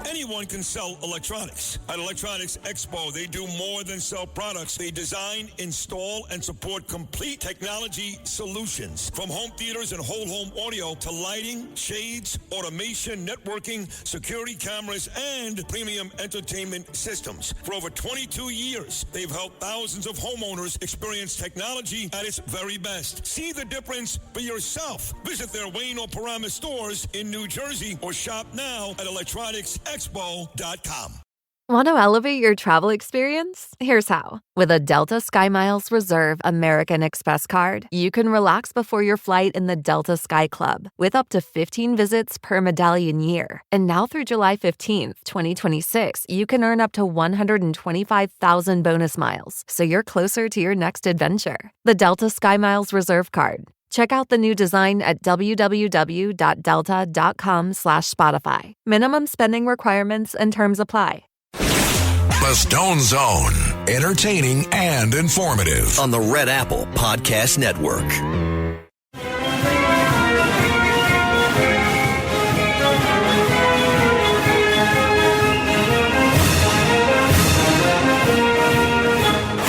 Anyone can sell electronics. At Electronics Expo, they do more than sell products. They design, install, and support complete technology solutions. From home theaters and whole home audio to lighting, shades, automation, networking, security cameras, and premium entertainment systems. For over 22 years, they've helped thousands of homeowners experience technology at its very best. See the difference for yourself. Visit their Wayne or Paramus stores in New Jersey or shop now at electronicsexpo.com. Want to elevate your travel experience? Here's how. With a Delta SkyMiles Reserve American Express card, you can relax before your flight in the Delta Sky Club with up to 15 visits per medallion year. And now through July 15th, 2026, you can earn up to 125,000 bonus miles, so you're closer to your next adventure. The Delta SkyMiles Reserve card. Check out the new design at www.delta.com/Spotify. Minimum spending requirements and terms apply. The Stone Zone, entertaining and informative on the Red Apple Podcast Network.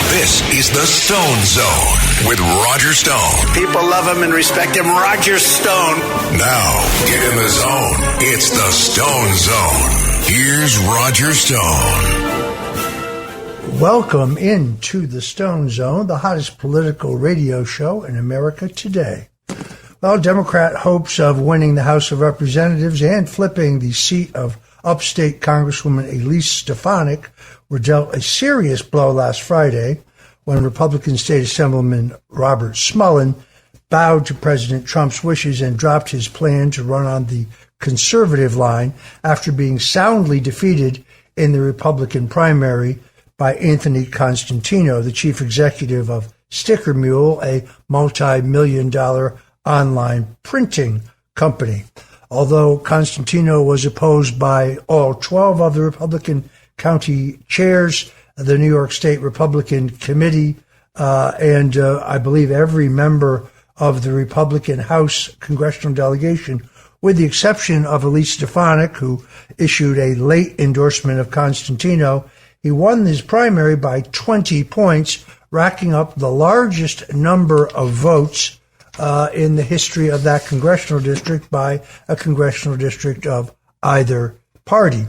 This is the Stone Zone with Roger Stone. People love him and respect him. Roger Stone. Now, get in the zone. It's the Stone Zone. Here's Roger Stone. Welcome into the Stone Zone, the hottest political radio show in America today. Well, Democrat hopes of winning the House of Representatives and flipping the seat of upstate Congresswoman Elise Stefanik were dealt a serious blow last Friday when Republican State Assemblyman Robert Smullen bowed to President Trump's wishes and dropped his plan to run on the conservative line after being soundly defeated in the Republican primary by Anthony Constantino, the chief executive of Sticker Mule, a multi-million-dollar online printing company. Although Constantino was opposed by all 12 of the Republican county chairs, the New York State Republican Committee, and I believe every member of the Republican House congressional delegation, with the exception of Elise Stefanik, who issued a late endorsement of Constantino, he won his primary by 20 points, racking up the largest number of votes in the history of that congressional district by a congressional district of either party.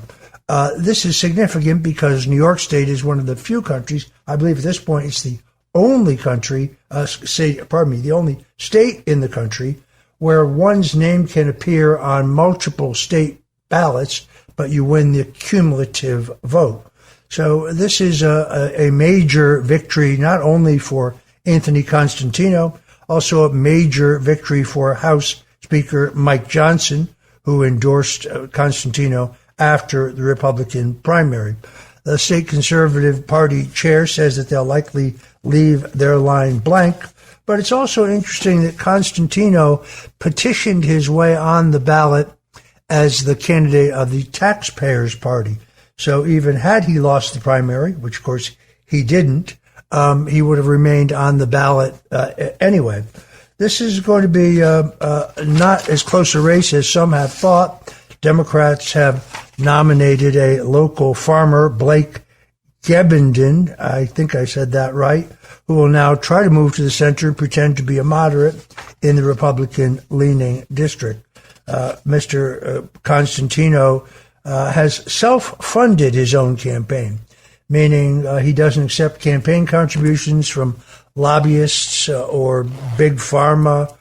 This is significant because New York State is one of the few countries, I believe at this point it's the only country, the only state in the country where one's name can appear on multiple state ballots, but you win the cumulative vote. So this is a major victory, not only for Anthony Constantino, also a major victory for House Speaker Mike Johnson, who endorsed Constantino after the Republican primary. The state conservative party chair says that they'll likely leave their line blank, but it's also interesting that Constantino petitioned his way on the ballot as the candidate of the Taxpayers Party. So even had he lost the primary, which of course he didn't, he would have remained on the ballot anyway. This is going to be not as close a race as some have thought. Democrats have nominated a local farmer, Blake Gebenden, I think I said that right, who will now try to move to the center and pretend to be a moderate in the Republican-leaning district. Mr. Constantino has self-funded his own campaign, meaning he doesn't accept campaign contributions from lobbyists or big pharma,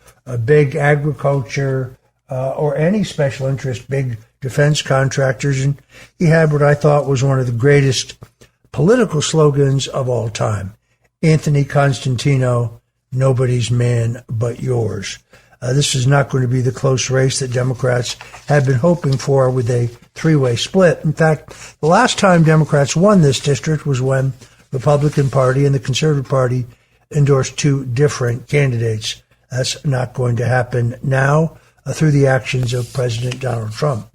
big agriculture, or any special interest, big defense contractors. And he had what I thought was one of the greatest political slogans of all time. Anthony Constantino, nobody's man but yours. This is not going to be the close race that Democrats had been hoping for with a three-way split. In fact, the last time Democrats won this district was when the Republican Party and the Conservative Party endorsed two different candidates. That's not going to happen now through the actions of President Donald Trump.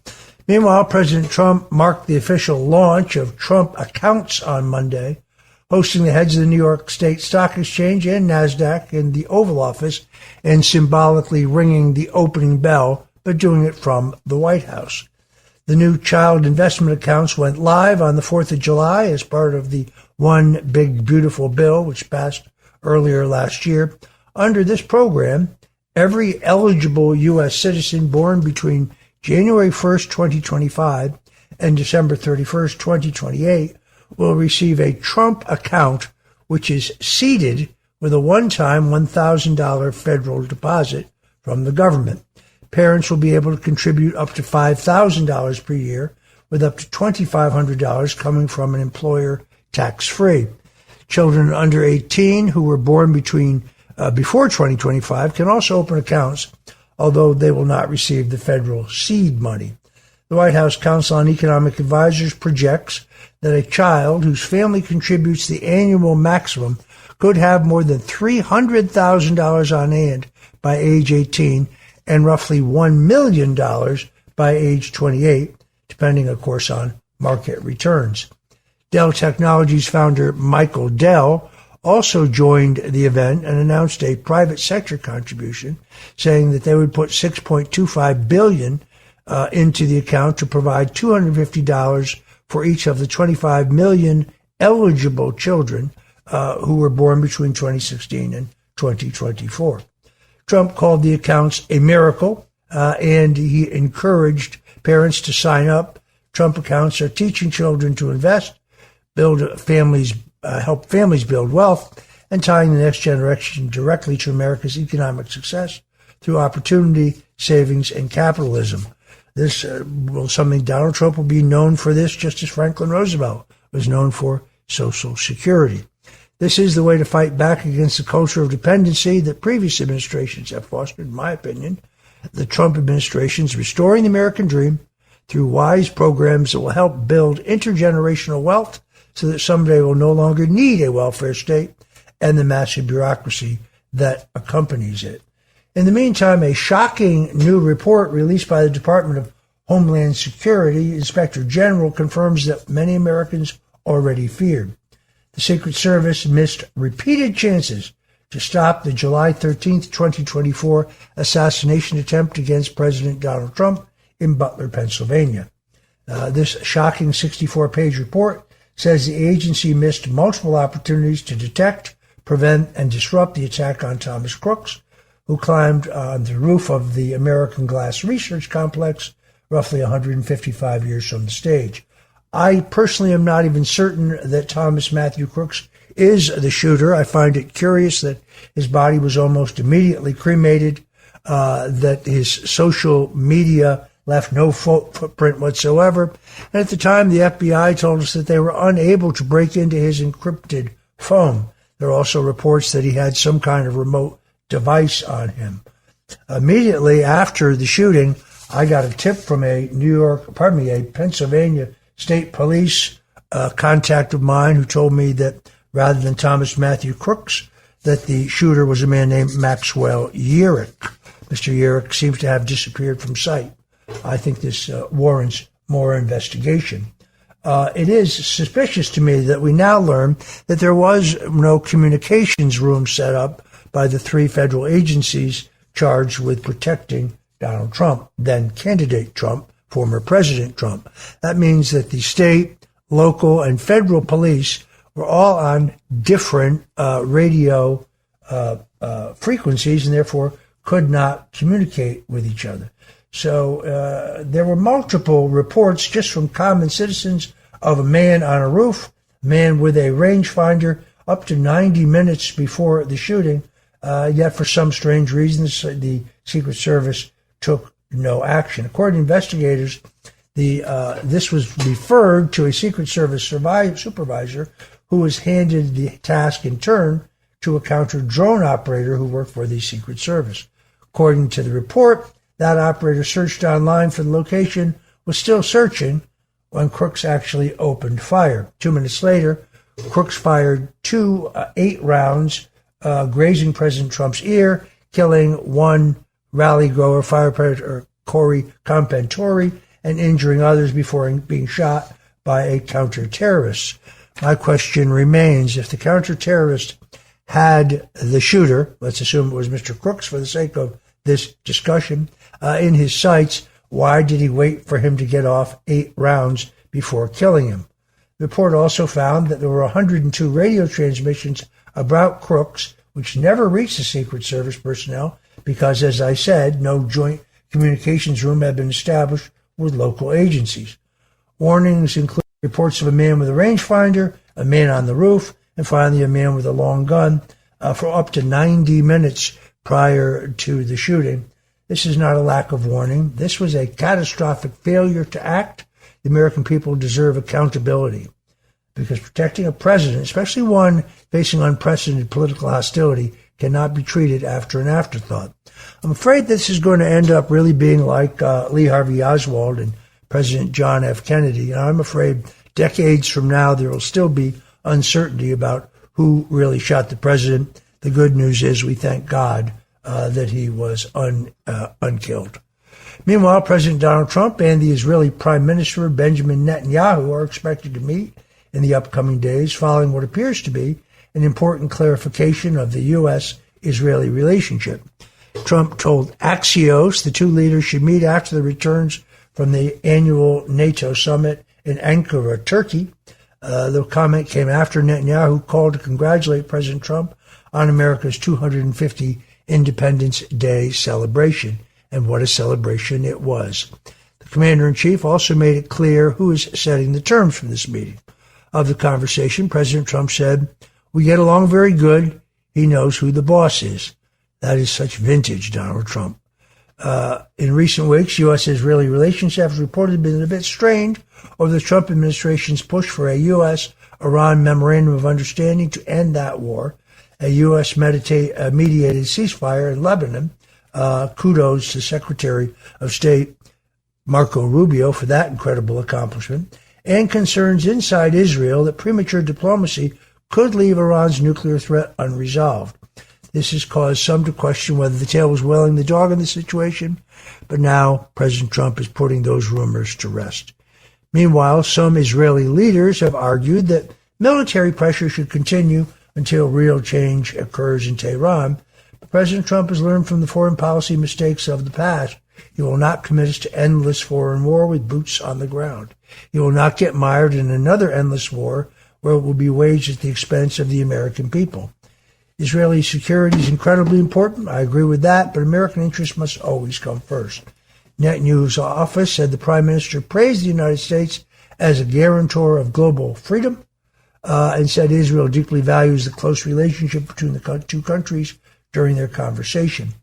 Meanwhile, President Trump marked the official launch of Trump accounts on Monday, hosting the heads of the New York State Stock Exchange and NASDAQ in the Oval Office and symbolically ringing the opening bell, but doing it from the White House. The new child investment accounts went live on the 4th of July as part of the One Big Beautiful Bill, which passed earlier last year. Under this program, every eligible U.S. citizen born between January 1st, 2025 and December 31st, 2028 will receive a Trump account, which is seeded with a one-time $1,000 federal deposit from the government. Parents will be able to contribute up to $5,000 per year, with up to $2,500 coming from an employer tax-free. Children under 18 who were born before 2025 can also open accounts, although they will not receive the federal seed money. The White House Council on Economic Advisors projects that a child whose family contributes the annual maximum could have more than $300,000 on hand by age 18 and roughly $1 million by age 28, depending, of course, on market returns. Dell Technologies founder Michael Dell also joined the event and announced a private sector contribution, saying that they would put $6.25 billion into the account to provide $250 for each of the 25 million eligible children who were born between 2016 and 2024. Trump called the accounts a miracle, and he encouraged parents to sign up. Trump accounts are teaching children to invest, help families build wealth, and tying the next generation directly to America's economic success through opportunity, savings, and capitalism. This something Donald Trump will be known for this, just as Franklin Roosevelt was known for Social Security. This is the way to fight back against the culture of dependency that previous administrations have fostered, in my opinion. The Trump administration is restoring the American dream through wise programs that will help build intergenerational wealth so that someday we'll no longer need a welfare state and the massive bureaucracy that accompanies it. In the meantime, a shocking new report released by the Department of Homeland Security Inspector General confirms that many Americans already feared. The Secret Service missed repeated chances to stop the July 13th, 2024 assassination attempt against President Donald Trump in Butler, Pennsylvania. This shocking 64-page report says the agency missed multiple opportunities to detect, prevent, and disrupt the attack on Thomas Crooks, who climbed on the roof of the American Glass Research Complex roughly 155 years from the stage. I personally am not even certain that Thomas Matthew Crooks is the shooter. I find it curious that his body was almost immediately cremated, that his social media left no footprint whatsoever. And at the time, the FBI told us that they were unable to break into his encrypted phone. There are also reports that he had some kind of remote device on him. Immediately after the shooting, I got a tip from a Pennsylvania State Police contact of mine who told me that rather than Thomas Matthew Crooks, that the shooter was a man named Maxwell Yerrick. Mr. Yerrick seems to have disappeared from sight. I think this warrants more investigation. It is suspicious to me that we now learn that there was no communications room set up by the three federal agencies charged with protecting Donald Trump, then candidate Trump, former President Trump. That means that the state, local, and federal police were all on different radio frequencies and therefore could not communicate with each other. So there were multiple reports just from common citizens of a man on a roof, a man with a rangefinder up to 90 minutes before the shooting. Yet for some strange reasons, the Secret Service took no action. According to investigators, this was referred to a Secret Service supervisor who was handed the task in turn to a counter-drone operator who worked for the Secret Service. According to the report, that operator searched online for the location, was still searching when Crooks actually opened fire. 2 minutes later, Crooks fired 2 8-rounds, grazing President Trump's ear, killing one rally goer, firefighter Corey Compentori, and injuring others before being shot by a counter-terrorist. My question remains, if the counter-terrorist had the shooter, let's assume it was Mr. Crooks for the sake of this discussion, in his sights, Why did he wait for him to get off 8 rounds before killing him? The report also found that there were 102 radio transmissions about crooks which never reached the Secret Service personnel because, as I said, no joint communications room had been established with local agencies. Warnings include reports of a man with a rangefinder, a man on the roof, and finally a man with a long gun for up to 90 minutes prior to the shooting. This is not a lack of warning. This was a catastrophic failure to act. The American people deserve accountability because protecting a president, especially one facing unprecedented political hostility, cannot be treated after an afterthought. I'm afraid this is going to end up really being like Lee Harvey Oswald and President John F. Kennedy. And I'm afraid decades from now there will still be uncertainty about who really shot the president. The good news is we thank God that he was unkilled. Meanwhile, President Donald Trump and the Israeli Prime Minister Benjamin Netanyahu are expected to meet in the upcoming days following what appears to be an important clarification of the U.S.-Israeli relationship. Trump told Axios the two leaders should meet after the returns from the annual NATO summit in Ankara, Turkey. The comment came after Netanyahu called to congratulate President Trump on America's 250 Independence Day celebration. And what a celebration it was. The commander-in-chief also made it clear who is setting the terms for this meeting. Of the conversation, President Trump said, "We get along very good. He knows who the boss is." That is such vintage Donald Trump. In recent weeks, U.S.-Israeli relations have reportedly been a bit strained over the Trump administration's push for a U.S.-Iran memorandum of understanding to end that war, a U.S.-mediated ceasefire in Lebanon. Kudos to Secretary of State Marco Rubio for that incredible accomplishment, and concerns inside Israel that premature diplomacy could leave Iran's nuclear threat unresolved. This has caused some to question whether the tail was wagging the dog in the situation, but now President Trump is putting those rumors to rest. Meanwhile, some Israeli leaders have argued that military pressure should continue until real change occurs in Tehran. But President Trump has learned from the foreign policy mistakes of the past. He will not commit us to endless foreign war with boots on the ground. He will not get mired in another endless war where it will be waged at the expense of the American people. Israeli security is incredibly important. I agree with that, but American interests must always come first. Netanyahu's office said the Prime Minister praised the United States as a guarantor of global freedom and said Israel deeply values the close relationship between the two countries during their conversation.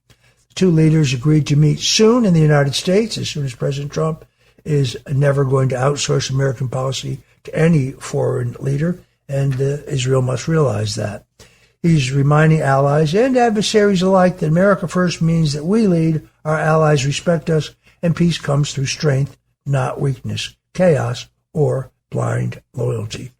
The two leaders agreed to meet soon in the United States, as soon as President Trump is never going to outsource American policy to any foreign leader, and Israel must realize that. He's reminding allies and adversaries alike that America first means that we lead, our allies respect us, and peace comes through strength, not weakness, chaos, or blind loyalty.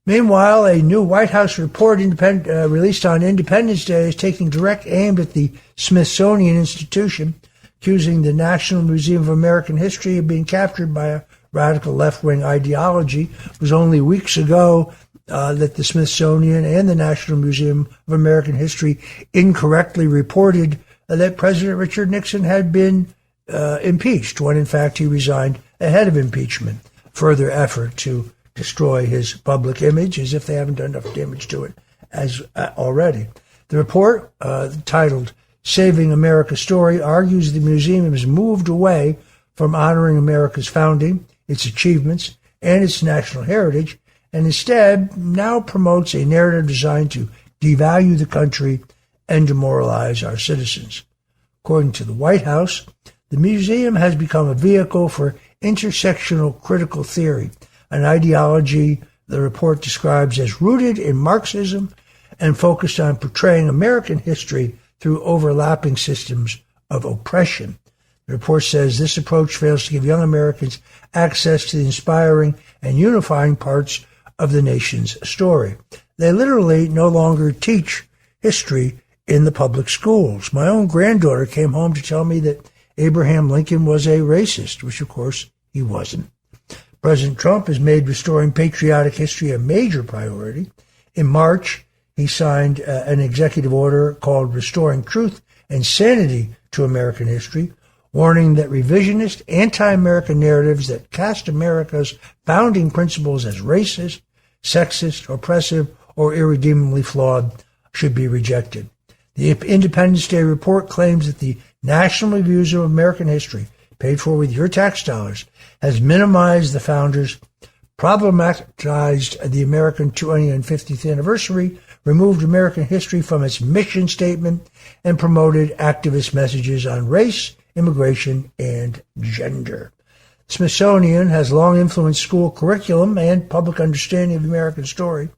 Meanwhile, a new White House report released on Independence Day is taking direct aim at the Smithsonian Institution, accusing the National Museum of American History of being captured by a radical left-wing ideology. It was only weeks ago that the Smithsonian and the National Museum of American History incorrectly reported that President Richard Nixon had been impeached, when in fact he resigned ahead of impeachment. Further effort to destroy his public image, as if they haven't done enough damage to it as already. The report, titled Saving America's Story, argues the museum has moved away from honoring America's founding, its achievements, and its national heritage, and instead now promotes a narrative designed to devalue the country and demoralize our citizens. According to the White House, the museum has become a vehicle for intersectional critical theory, an ideology the report describes as rooted in Marxism and focused on portraying American history through overlapping systems of oppression. The report says this approach fails to give young Americans access to the inspiring and unifying parts of the nation's story. They literally no longer teach history in the public schools. My own granddaughter came home to tell me that Abraham Lincoln was a racist, which of course he wasn't. President Trump has made restoring patriotic history a major priority. In March, he signed an executive order called Restoring Truth and Sanity to American History, warning that revisionist, anti-American narratives that cast America's founding principles as racist, sexist, oppressive, or irredeemably flawed should be rejected. The Independence Day report claims that the National Reviews of American History, paid for with your tax dollars, has minimized the founders, problematized the American 250th anniversary, removed American history from its mission statement, and promoted activist messages on race, immigration, and gender. The Smithsonian has long influenced school curriculum and public understanding of the American story.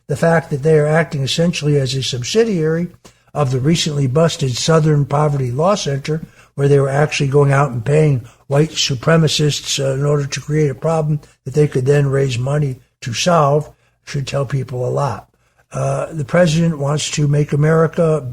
The fact that they are acting essentially as a subsidiary of the recently busted Southern Poverty Law Center, where they were actually going out and paying white supremacists in order to create a problem that they could then raise money to solve, should tell people a lot. The president wants to make America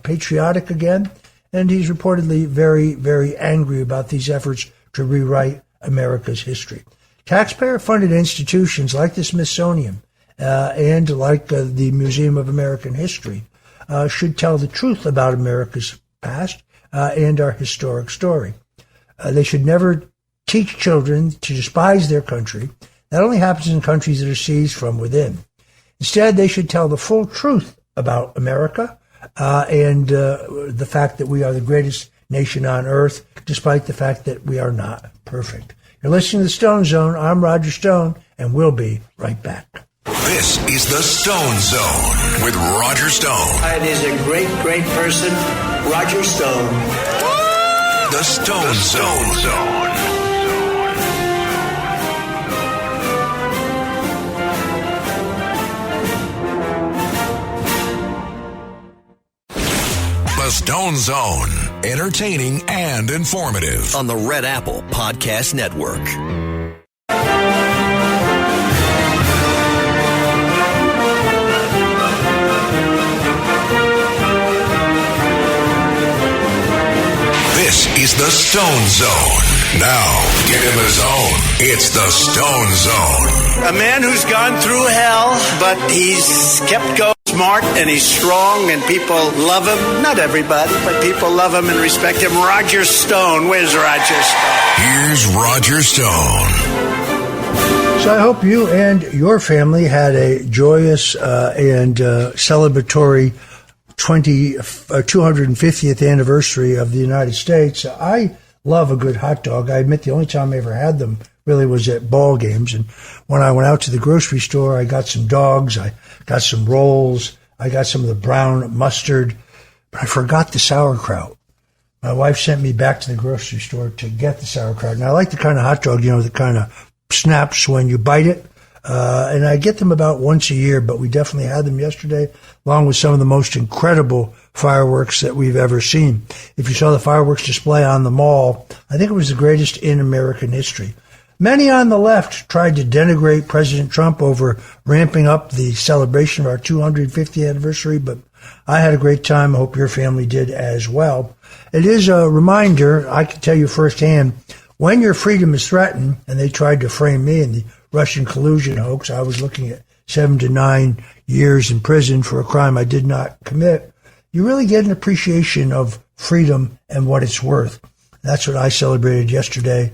patriotic again, and he's reportedly very, very angry about these efforts to rewrite America's history. Taxpayer-funded institutions like the Smithsonian and like the Museum of American History should tell the truth about America's past and our historic story. They should never teach children to despise their country. That only happens in countries that are seized from within. Instead, they should tell the full truth about America and the fact that we are the greatest nation on earth, despite the fact that we are not perfect. You're listening to the Stone Zone. I'm Roger Stone, and we'll be right back. This is the Stone Zone with Roger Stone. It is a great, great person, Roger Stone. The Stone Zone. The Stone Zone. Entertaining and informative. On the Red Apple Podcast Network. This is the Stone Zone. Now, get in the zone. It's the Stone Zone. A man who's gone through hell, but he's kept going. Smart and he's strong and people love him. Not everybody, but people love him and respect him. Roger Stone. Where's Roger Stone? Here's Roger Stone. So I hope you and your family had a joyous and celebratory 250th anniversary of the United States. I love a good hot dog. I admit the only time I ever had them really was at ball games. And when I went out to the grocery store, I got some dogs, I got some rolls, I got some of the brown mustard, but I forgot the sauerkraut. My wife sent me back to the grocery store to get the sauerkraut. And I like the kind of hot dog, that kind of snaps when you bite it. And I get them about once a year, but we definitely had them yesterday, along with some of the most incredible fireworks that we've ever seen. If you saw the fireworks display on the mall, I think it was the greatest in American history. Many on the left tried to denigrate President Trump over ramping up the celebration of our 250th anniversary, but I had a great time. I hope your family did as well. It is a reminder, I can tell you firsthand, when your freedom is threatened, and they tried to frame me in the Russian collusion hoax, I was looking at 7 to 9 years in prison for a crime I did not commit, you really get an appreciation of freedom and what it's worth. That's what I celebrated yesterday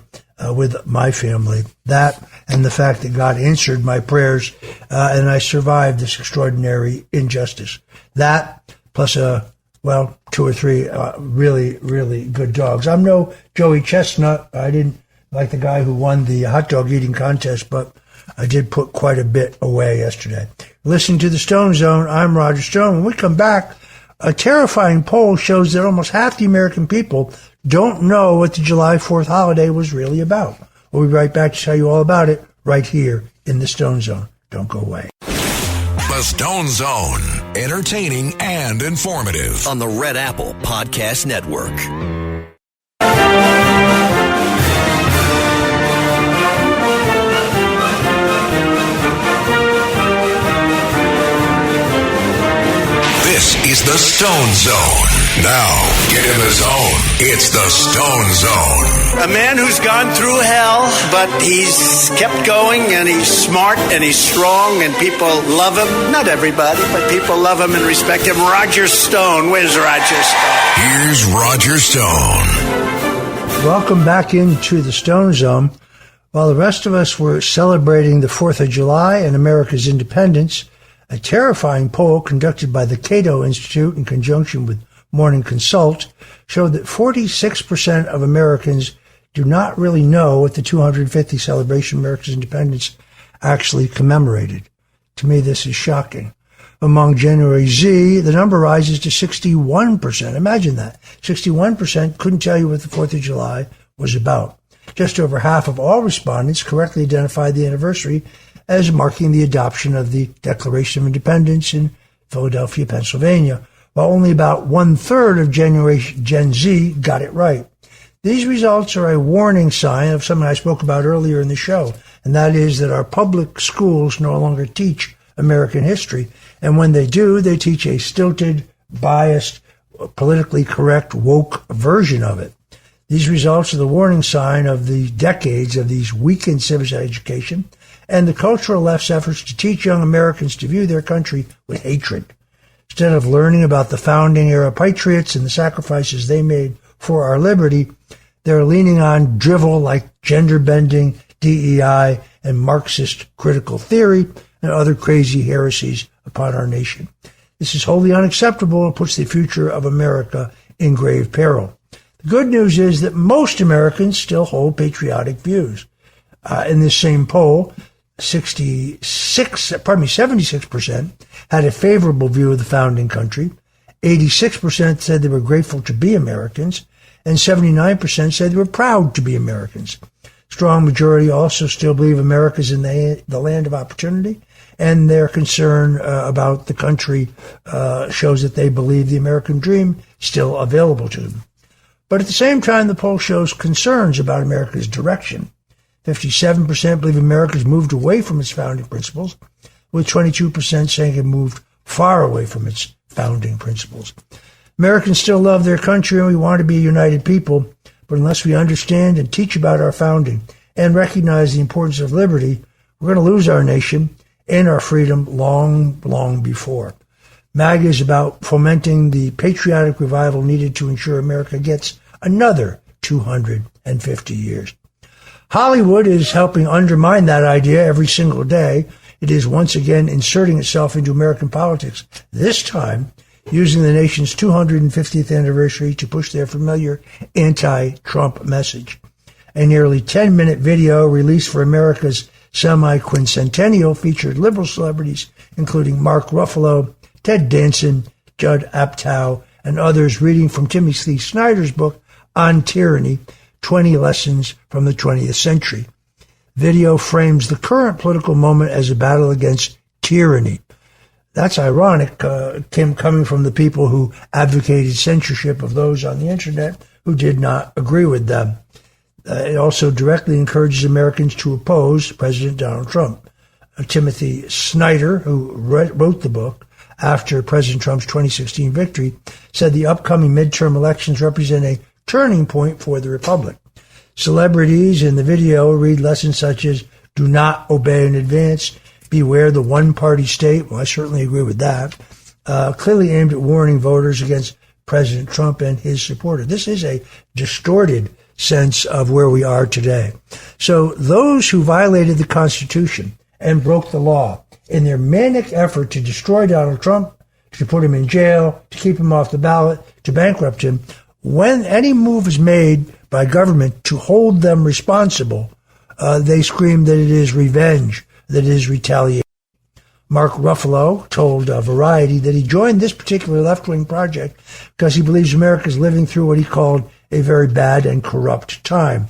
with my family. That and the fact that God answered my prayers and I survived this extraordinary injustice. That plus 2 or 3 really, really good dogs. I'm no Joey Chestnut. I didn't like the guy who won the hot dog eating contest, but I did put quite a bit away yesterday. Listen to the Stone Zone. I'm Roger Stone. When we come back, a terrifying poll shows that almost half the American people don't know what the July 4th holiday was really about. We'll be right back to tell you all about it right here in the Stone Zone. Don't go away. The Stone Zone. Entertaining and informative. On the Red Apple Podcast Network. This is the Stone Zone. Now, get in the zone. It's the Stone Zone. A man who's gone through hell, but he's kept going and he's smart and he's strong and people love him. Not everybody, but people love him and respect him. Roger Stone. Where's Roger Stone? Here's Roger Stone. Welcome back into the Stone Zone. While the rest of us were celebrating the 4th of July and America's independence, a terrifying poll conducted by the Cato Institute in conjunction with Morning Consult showed that 46% of Americans do not really know what the 250th celebration of America's independence actually commemorated. To me, this is shocking. Among January Z, the number rises to 61%. Imagine that. 61% couldn't tell you what the 4th of July was about. Just over half of all respondents correctly identified the anniversary as marking the adoption of the Declaration of Independence in Philadelphia, Pennsylvania, while only about 1/3 of Gen Z got it right. These results are a warning sign of something I spoke about earlier in the show, and that is that our public schools no longer teach American history, and when they do, they teach a stilted, biased, politically correct, woke version of it. These results are the warning sign of the decades of these weakened civics education and the cultural left's efforts to teach young Americans to view their country with hatred. Instead of learning about the founding era patriots and the sacrifices they made for our liberty, they're leaning on drivel like gender-bending, DEI, and Marxist critical theory and other crazy heresies upon our nation. This is wholly unacceptable and puts the future of America in grave peril. The good news is that most Americans still hold patriotic views. In this same poll, 76% had a favorable view of the founding country, 86% said they were grateful to be Americans, and 79% said they were proud to be Americans. Strong majority also still believe America is in the land of opportunity, and their concern about the country shows that they believe the American dream is still available to them. But at the same time, the poll shows concerns about America's direction. 57% believe America's moved away from its founding principles, with 22% saying it moved far away from its founding principles. Americans still love their country and we want to be a united people, but unless we understand and teach about our founding and recognize the importance of liberty, we're going to lose our nation and our freedom long, long before. MAGA is about fomenting the patriotic revival needed to ensure America gets another 250 years. Hollywood is helping undermine that idea every single day. It is once again inserting itself into American politics, this time using the nation's 250th anniversary to push their familiar anti-Trump message. A nearly 10-minute video released for America's semi-quincentennial featured liberal celebrities, including Mark Ruffalo, Ted Danson, Judd Apatow, and others reading from Timothy Snyder's book On Tyranny, 20 Lessons from the 20th Century. Video frames the current political moment as a battle against tyranny. That's ironic, coming from the people who advocated censorship of those on the internet who did not agree with them. It also directly encourages Americans to oppose President Donald Trump. Timothy Snyder, who wrote the book after President Trump's 2016 victory, said the upcoming midterm elections represent a turning point for the republic. Celebrities in the video read lessons such as do not obey in advance, beware the one-party state. Well, I certainly agree with that. Clearly aimed at warning voters against President Trump and his supporters. This is a distorted sense of where we are today. So those who violated the Constitution and broke the law in their manic effort to destroy Donald Trump, to put him in jail, to keep him off the ballot, to bankrupt him, when any move is made by government to hold them responsible, they scream that it is revenge, that it is retaliation. Mark Ruffalo told Variety that he joined this particular left-wing project because he believes America is living through what he called a very bad and corrupt time.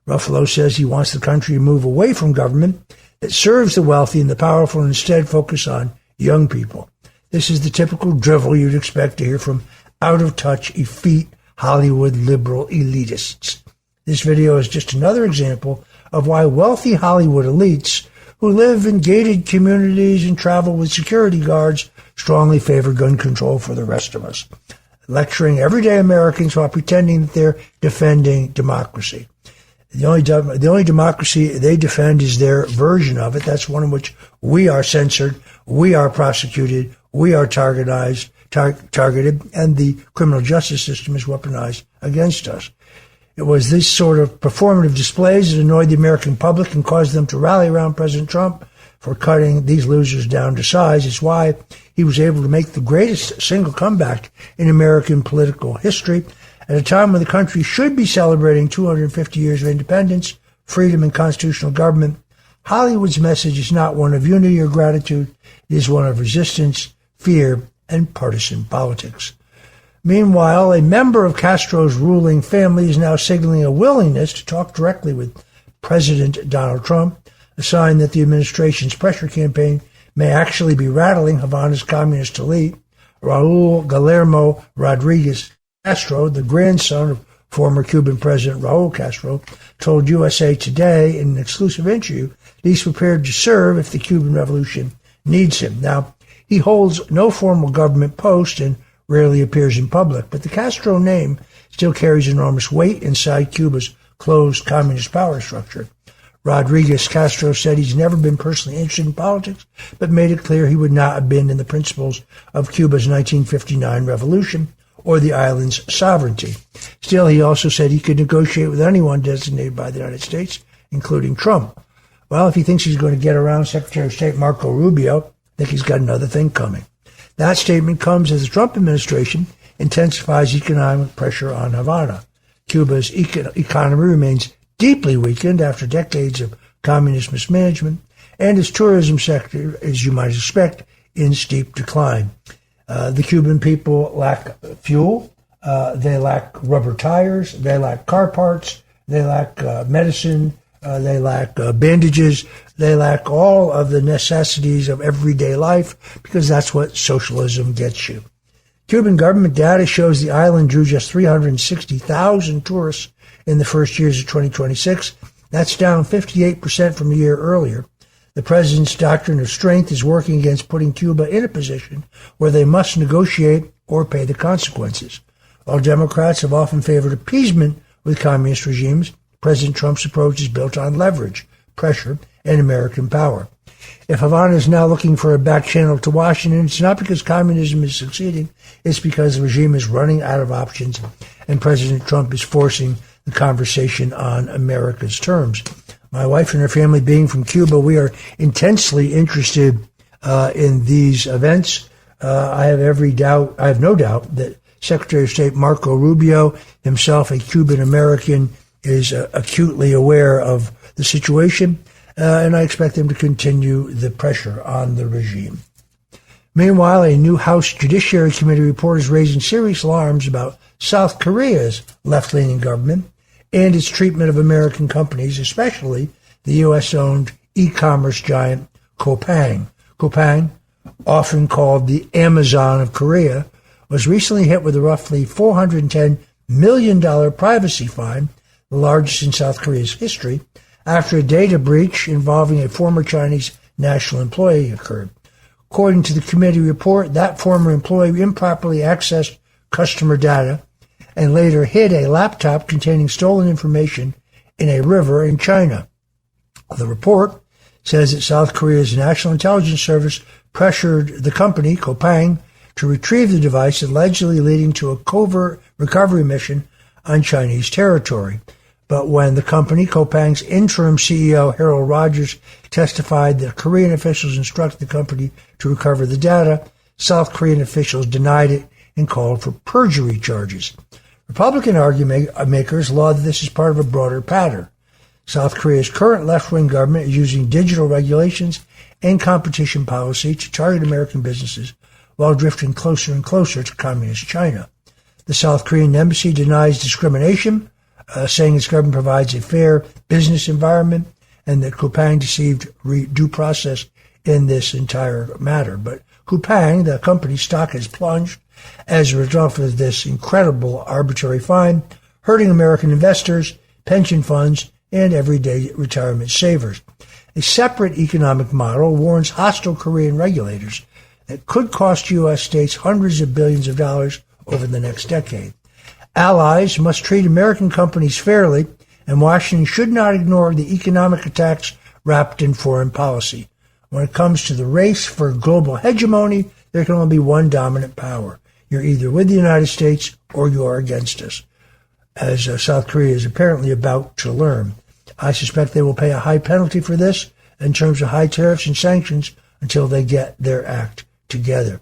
Ruffalo says he wants the country to move away from government that serves the wealthy and the powerful and instead focus on young people. This is the typical drivel you'd expect to hear from out-of-touch, effete Hollywood liberal elitists. This video is just another example of why wealthy Hollywood elites who live in gated communities and travel with security guards strongly favor gun control for the rest of us, lecturing everyday Americans while pretending that they're defending democracy. The only democracy they defend is their version of it. That's one in which we are censored, we are prosecuted, we are targeted, and the criminal justice system is weaponized against us. It was this sort of performative displays that annoyed the American public and caused them to rally around President Trump for cutting these losers down to size. It's why he was able to make the greatest single comeback in American political history at a time when the country should be celebrating 250 years of independence, freedom, and constitutional government. Hollywood's message is not one of unity or gratitude. It is one of resistance, fear, and partisan politics. Meanwhile, a member of Castro's ruling family is now signaling a willingness to talk directly with President Donald Trump, a sign that the administration's pressure campaign may actually be rattling Havana's communist elite. Raul Guillermo Rodriguez Castro, the grandson of former Cuban President Raul Castro, told USA Today in an exclusive interview that he's prepared to serve if the Cuban Revolution needs him. Now, he holds no formal government post and rarely appears in public, but the Castro name still carries enormous weight inside Cuba's closed communist power structure. Rodriguez Castro said he's never been personally interested in politics, but made it clear he would not abandon the principles of Cuba's 1959 revolution or the island's sovereignty. Still, he also said he could negotiate with anyone designated by the United States, including Trump. Well, if he thinks he's going to get around Secretary of State Marco Rubio, I think he's got another thing coming. That statement comes as the Trump administration intensifies economic pressure on Havana. Cuba's economy remains deeply weakened after decades of communist mismanagement, and its tourism sector, as you might expect, in steep decline. The Cuban people lack fuel, they lack rubber tires, they lack car parts, they lack medicine, they lack bandages, they lack all of the necessities of everyday life, because that's what socialism gets you. Cuban government data shows the island drew just 360,000 tourists in the first years of 2026. That's down 58% from a year earlier. The president's doctrine of strength is working against putting Cuba in a position where they must negotiate or pay the consequences. While Democrats have often favored appeasement with communist regimes, President Trump's approach is built on leverage, pressure, and American power. If Havana is now looking for a back channel to Washington, it's not because communism is succeeding, it's because the regime is running out of options and President Trump is forcing the conversation on America's terms. My wife and her family being from Cuba, we are intensely interested in these events. I have no doubt that Secretary of State Marco Rubio, himself a Cuban American, is acutely aware of the situation, and I expect him to continue the pressure on the regime. Meanwhile, a new House Judiciary Committee report is raising serious alarms about South Korea's left-leaning government and its treatment of American companies, especially the U.S.-owned e-commerce giant Coupang. Coupang, often called the Amazon of Korea, was recently hit with a roughly $410 million privacy fine, the largest in South Korea's history, after a data breach involving a former Chinese national employee occurred. According to the committee report, that former employee improperly accessed customer data and later hid a laptop containing stolen information in a river in China. The report says that South Korea's National Intelligence Service pressured the company, Coupang, to retrieve the device, allegedly leading to a covert recovery mission on Chinese territory. But when the company, Coupang's interim CEO, Harold Rogers, testified that Korean officials instructed the company to recover the data, South Korean officials denied it and called for perjury charges. Republican argument makers laud that this is part of a broader pattern. South Korea's current left-wing government is using digital regulations and competition policy to target American businesses while drifting closer and closer to communist China. The South Korean embassy denies discrimination, saying its government provides a fair business environment and that Coupang deceived due process in this entire matter. But Coupang, the company's stock has plunged as a result of this incredible arbitrary fine, hurting American investors, pension funds, and everyday retirement savers. A separate economic model warns hostile Korean regulators that could cost U.S. states hundreds of billions of dollars over the next decade. Allies must treat American companies fairly, and Washington should not ignore the economic attacks wrapped in foreign policy. When it comes to the race for global hegemony, there can only be one dominant power. You're either with the United States or you are against us. as South Korea is apparently about to learn. I suspect they will pay a high penalty for this in terms of high tariffs and sanctions until they get their act together.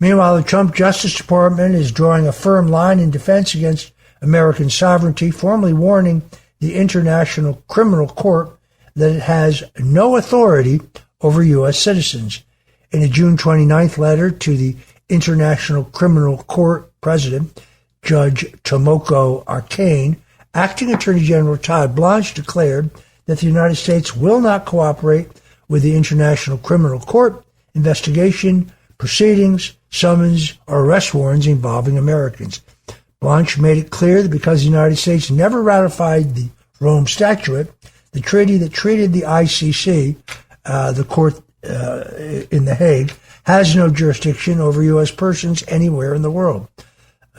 Meanwhile, the Trump Justice Department is drawing a firm line in defense against American sovereignty, formally warning the International Criminal Court that it has no authority over U.S. citizens. In a June 29th letter to the International Criminal Court President, Judge Tomoko Arcane, Acting Attorney General Todd Blanche declared that the United States will not cooperate with the International Criminal Court investigation, proceedings, summons, or arrest warrants involving Americans. Blanche made it clear that because the United States never ratified the Rome Statute, the treaty that treated the ICC, the court in The Hague, has no jurisdiction over U.S. persons anywhere in the world.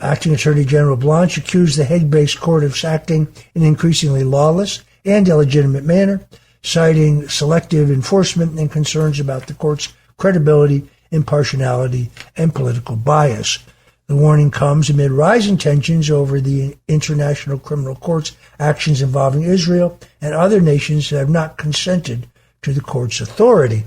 Acting Attorney General Blanche accused the Hague-based court of acting in an increasingly lawless and illegitimate manner, citing selective enforcement and concerns about the court's credibility, impartiality, and political bias. The warning comes amid rising tensions over the International Criminal Court's actions involving Israel and other nations that have not consented to the court's authority.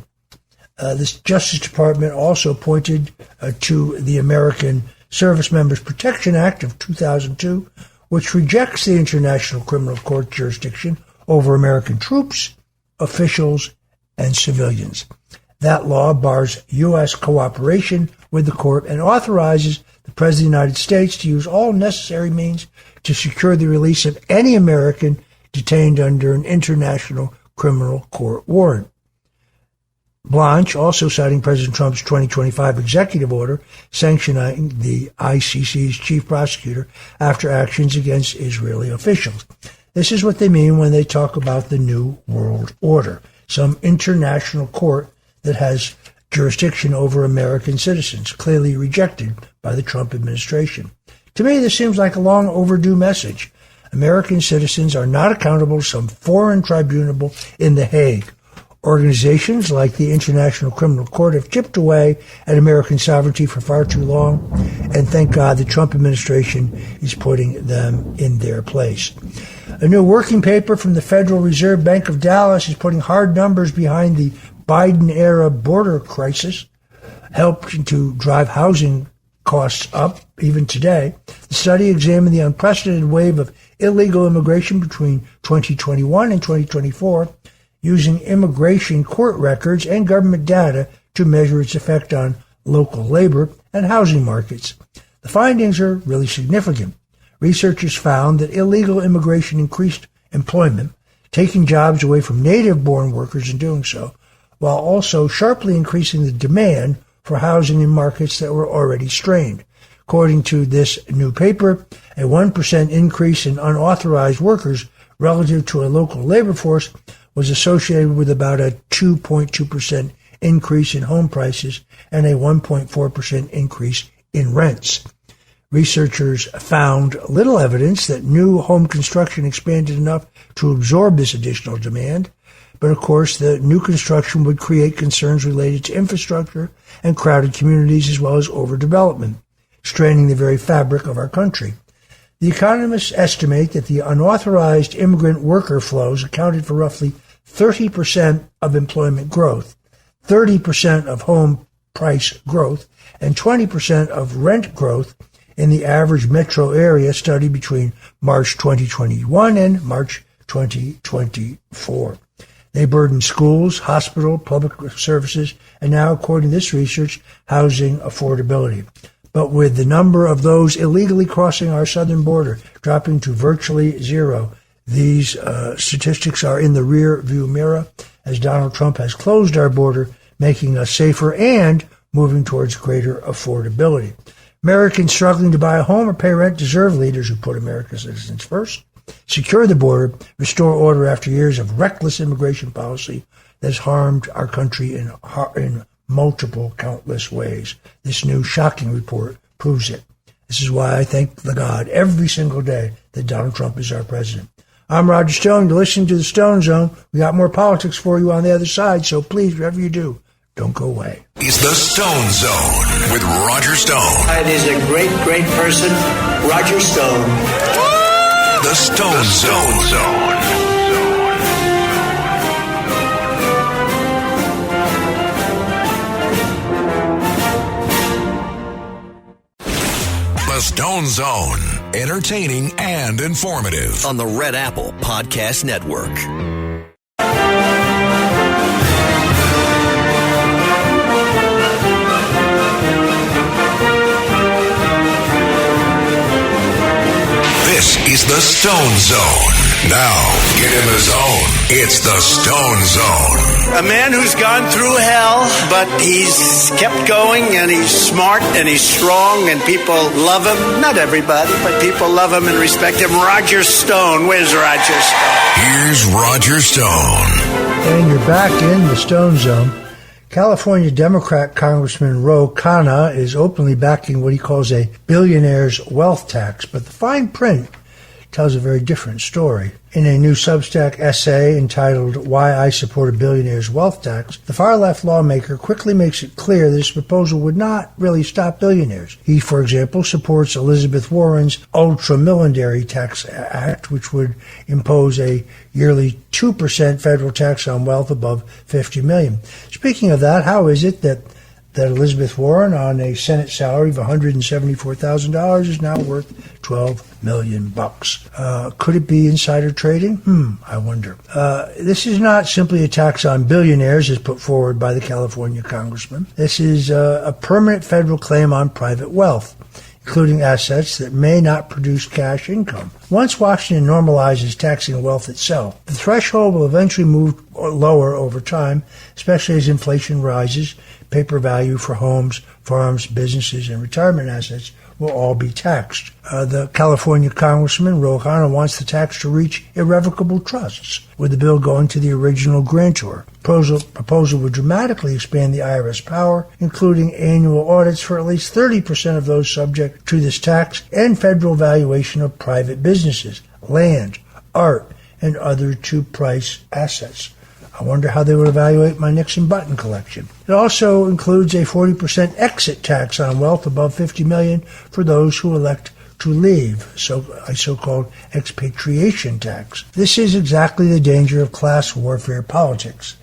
The Justice Department also pointed to the American Service Members Protection Act of 2002, which rejects the International Criminal Court jurisdiction over American troops, officials, and civilians. That law bars U.S. cooperation with the court and authorizes the President of the United States to use all necessary means to secure the release of any American detained under an International Criminal Court warrant. Blanche, also citing President Trump's 2025 executive order sanctioning the ICC's chief prosecutor after actions against Israeli officials. This is what they mean when they talk about the New World Order, some international court that has jurisdiction over American citizens, clearly rejected by the Trump administration. To me, this seems like a long overdue message. American citizens are not accountable to some foreign tribunal in The Hague. Organizations like the International Criminal Court have chipped away at American sovereignty for far too long, and thank God the Trump administration is putting them in their place. A new working paper from the Federal Reserve Bank of Dallas is putting hard numbers behind the Biden-era border crisis, helping to drive housing costs up even today. The study examined the unprecedented wave of illegal immigration between 2021 and 2024, using immigration court records and government data to measure its effect on local labor and housing markets. The findings are really significant. Researchers found that illegal immigration increased employment, taking jobs away from native-born workers in doing so, while also sharply increasing the demand for housing in markets that were already strained. According to this new paper, a 1% increase in unauthorized workers relative to a local labor force was associated with about a 2.2% increase in home prices and a 1.4% increase in rents. Researchers found little evidence that new home construction expanded enough to absorb this additional demand, but of course the new construction would create concerns related to infrastructure and crowded communities as well as overdevelopment, straining the very fabric of our country. The economists estimate that the unauthorized immigrant worker flows accounted for roughly 30% of employment growth, 30% of home price growth, and 20% of rent growth in the average metro area studied between March 2021 and March 2024. They burden schools, hospital, public services, and now, according to this research, housing affordability. But with the number of those illegally crossing our southern border dropping to virtually zero, these statistics are in the rear view mirror as Donald Trump has closed our border, making us safer and moving towards greater affordability. Americans struggling to buy a home or pay rent deserve leaders who put America's citizens first, secure the border, restore order after years of reckless immigration policy that has harmed our country in multiple, countless ways. This new shocking report proves it. This is why I thank the God every single day that Donald Trump is our president. I'm Roger Stone. You're listening to the Stone Zone. We got more politics for you on the other side, so please, whatever you do, don't go away. It's the Stone Zone with Roger Stone. It is a great, great person, Roger Stone. The Stone Zone. The Stone Zone. Entertaining and informative. On the Red Apple Podcast Network. This is the Stone Zone. Now, get in the zone. It's the Stone Zone. A man who's gone through hell, but he's kept going, and he's smart, and he's strong, and people love him. Not everybody, but people love him and respect him. Roger Stone. Where's Roger Stone? Here's Roger Stone. And you're back in the Stone Zone. California Democrat Congressman Ro Khanna is openly backing what he calls a billionaire's wealth tax, but the fine print tells a very different story. In a new Substack essay entitled Why I Support a Billionaire's Wealth Tax, the far-left lawmaker quickly makes it clear that his proposal would not really stop billionaires. He, for example, supports Elizabeth Warren's ultra-millionary tax act, which would impose a yearly 2% federal tax on wealth above $50 million. Speaking of that, how is it that Elizabeth Warren, on a Senate salary of $174,000, is now worth $12 million. Could it be insider trading? I wonder. This is not simply a tax on billionaires, as put forward by the California congressman. This is a permanent federal claim on private wealth, including assets that may not produce cash income. Once Washington normalizes taxing wealth itself, the threshold will eventually move lower over time, especially as inflation rises. Paper value for homes, farms, businesses, and retirement assets will all be taxed. The California Congressman, Ro Khanna, wants the tax to reach irrevocable trusts, with the bill going to the original grantor. Proposal would dramatically expand the IRS power, including annual audits for at least 30% of those subject to this tax, and federal valuation of private businesses, land, art, and other to-price assets. I wonder how they would evaluate my Nixon button collection. It also includes a 40% exit tax on wealth above $50 million for those who elect to leave, a so-called expatriation tax. This is exactly the danger of class warfare politics.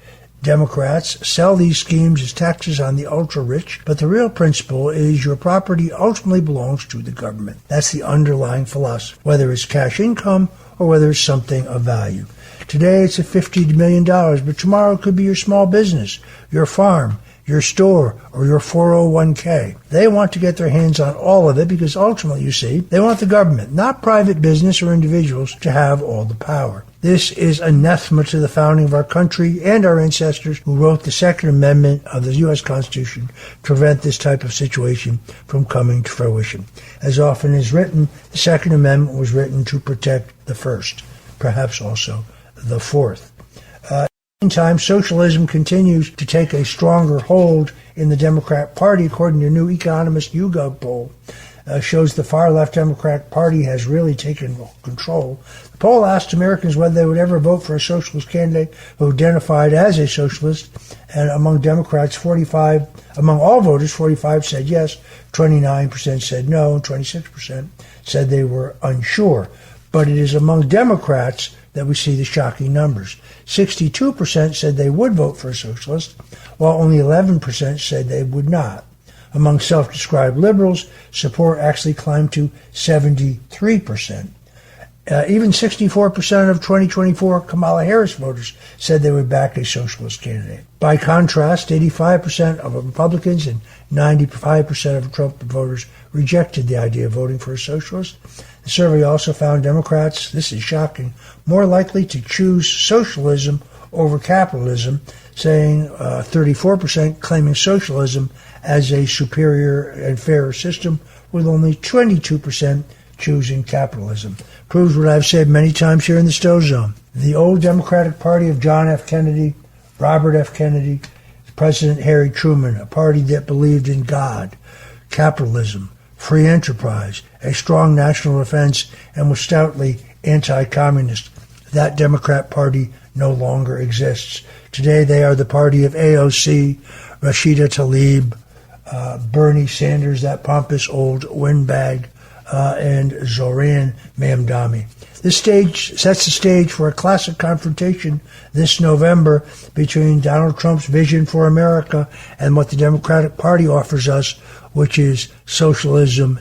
Democrats sell these schemes as taxes on the ultra-rich, but the real principle is your property ultimately belongs to the government. That's the underlying philosophy, whether it's cash income or whether it's something of value. Today it's at $50 million, but tomorrow it could be your small business, your farm, your store, or your 401k. They want to get their hands on all of it because ultimately, you see, they want the government, not private business or individuals, to have all the power. This is anathema to the founding of our country and our ancestors who wrote the Second Amendment of the U.S. Constitution to prevent this type of situation from coming to fruition. As often is written, the Second Amendment was written to protect the First, perhaps also the Fourth. Meantime, socialism continues to take a stronger hold in the Democrat Party, according to a new Economist YouGov poll. Shows the far-left Democratic Party has really taken control. The poll asked Americans whether they would ever vote for a socialist candidate who identified as a socialist, and among Democrats, among all voters, 45 said yes, 29% said no, and 26% said they were unsure. But it is among Democrats that we see the shocking numbers. 62% said they would vote for a socialist, while only 11% said they would not. Among self-described liberals, support actually climbed to 73%. Even 64% of 2024 Kamala Harris voters said they would back a socialist candidate. By contrast, 85% of Republicans and 95% of Trump voters rejected the idea of voting for a socialist. The survey also found Democrats, this is shocking, more likely to choose socialism over capitalism, saying 34% claiming socialism as a superior and fairer system, with only 22% choosing capitalism. Proves what I've said many times here in the Stone Zone. The old Democratic Party of John F. Kennedy, Robert F. Kennedy, President Harry Truman, a party that believed in God, capitalism, free enterprise, a strong national defense, and was stoutly anti-communist. That Democrat Party no longer exists. Today they are the party of AOC, Rashida Tlaib, Bernie Sanders, that pompous old windbag, and Zoran Mamdani. This stage sets the stage for a classic confrontation this November between Donald Trump's vision for America and what the Democratic Party offers us, which is socialism,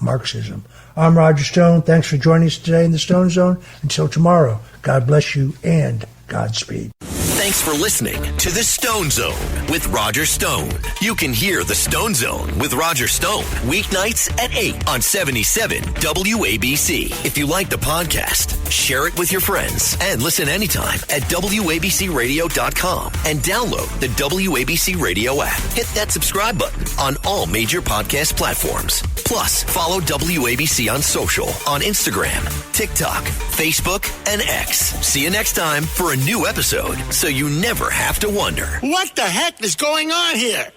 Marxism. I'm Roger Stone. Thanks for joining us today in the Stone Zone. Until tomorrow, God bless you and Godspeed. Thanks for listening to The Stone Zone with Roger Stone. You can hear The Stone Zone with Roger Stone weeknights at 8 on 77 WABC. If you like the podcast, share it with your friends and listen anytime at WABCRadio.com and download the WABC Radio app. Hit that subscribe button on all major podcast platforms. Plus, follow WABC on social on Instagram, TikTok, Facebook, and X. See you next time for a new episode, so you never have to wonder. What the heck is going on here?